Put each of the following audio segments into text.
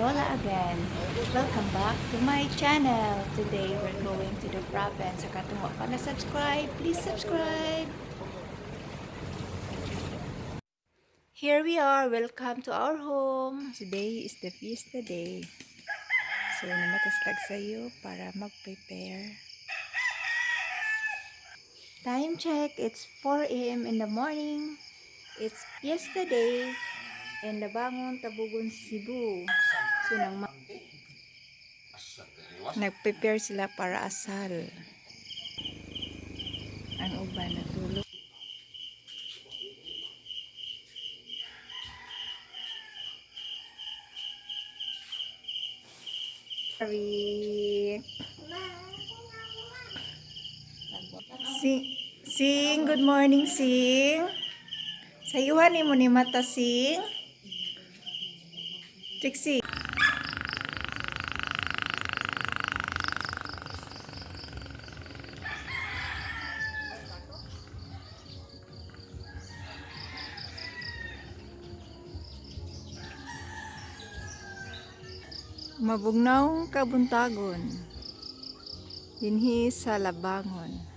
Monterola again. Welcome back to my channel. Today we're going to the province. Sa katungo pa na subscribe, please subscribe. Here we are. Welcome to our home. Today is the Fiesta day. So namataslag sa'yo para mag-prepare. Time check. It's 4 a.m. in the morning. It's Fiesta day. And nabangon Tabugon, Cebu. So nag-prepare sila para asal. Ang uban natulog. Sing, good morning, Sing. Sayuhan mo ni mata, Sing. Trixie. Mabugnaw kabuntagon. Dinhi sa labangon.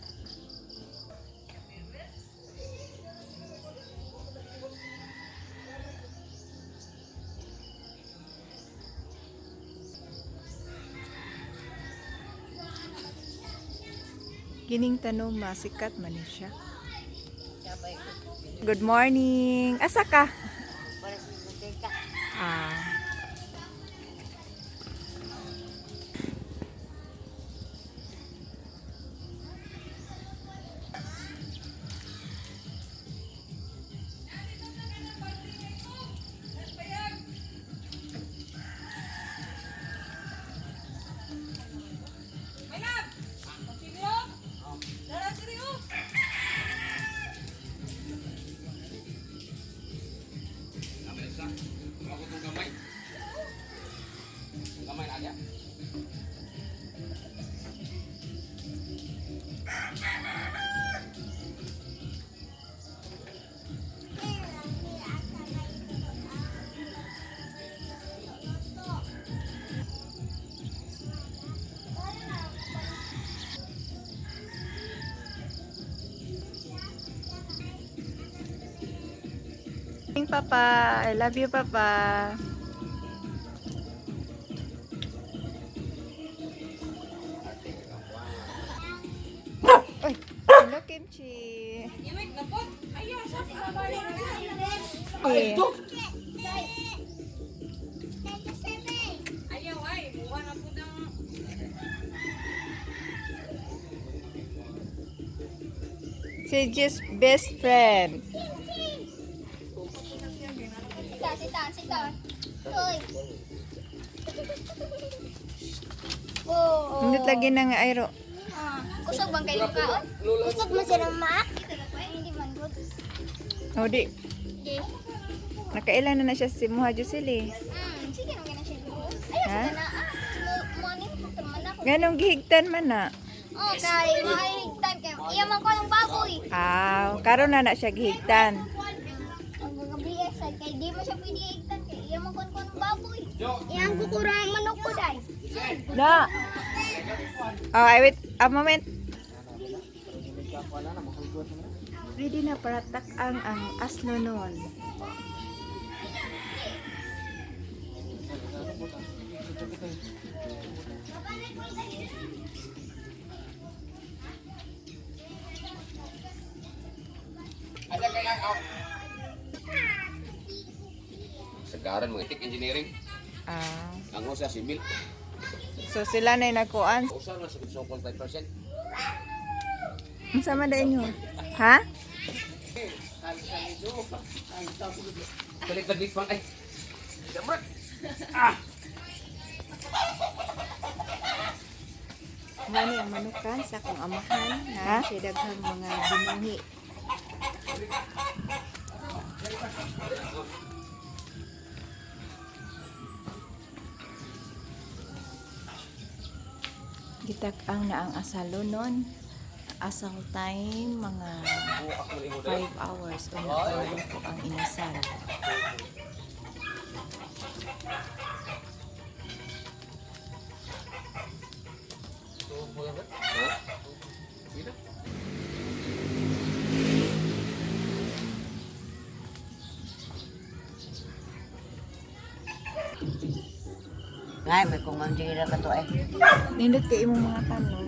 Gining tanong masikat man siya. Good morning. Asa ka? Papa, I love you, Papa. Oy, hello, Kimchi. Eh. She's just best friend. Sita. Hoy. Oh. Hindi lagi na nga ayro. Kusog bang kayo kaon? Kusog mo siya ng maak? Hindi man good. O di. Nakailan na siya si Muha Josie. Sige nang gana siya. Ayaw na morning man ako. Ganong gihigtan man na. Oh, kay mahigtan kay iya man ko ng baboy. Karon na siya gihigtan. Kay di mo siya pwede higtan kay iya man ko ng baboy. Iyang kukurang manok ko dai. Na. Oh, I wait a moment. Ready na para tak-ang asno noon. Ada kayak sekarang mengetik engineering. Ang usa civil. So sila na nagkuan. Usa na sa 5%. Unsa man dayon yun? Ha? Balik lagi pang ay. Jamret. Mani ang manukan sa akong amahan na siya daghang mga binuhi. Gitak-ang na ang asalo nun. Asal time mga 5 hours o nakawalo ko ang inasal. Ngay, may kung manjira ka to eh. Nindot kay imong mga kanon.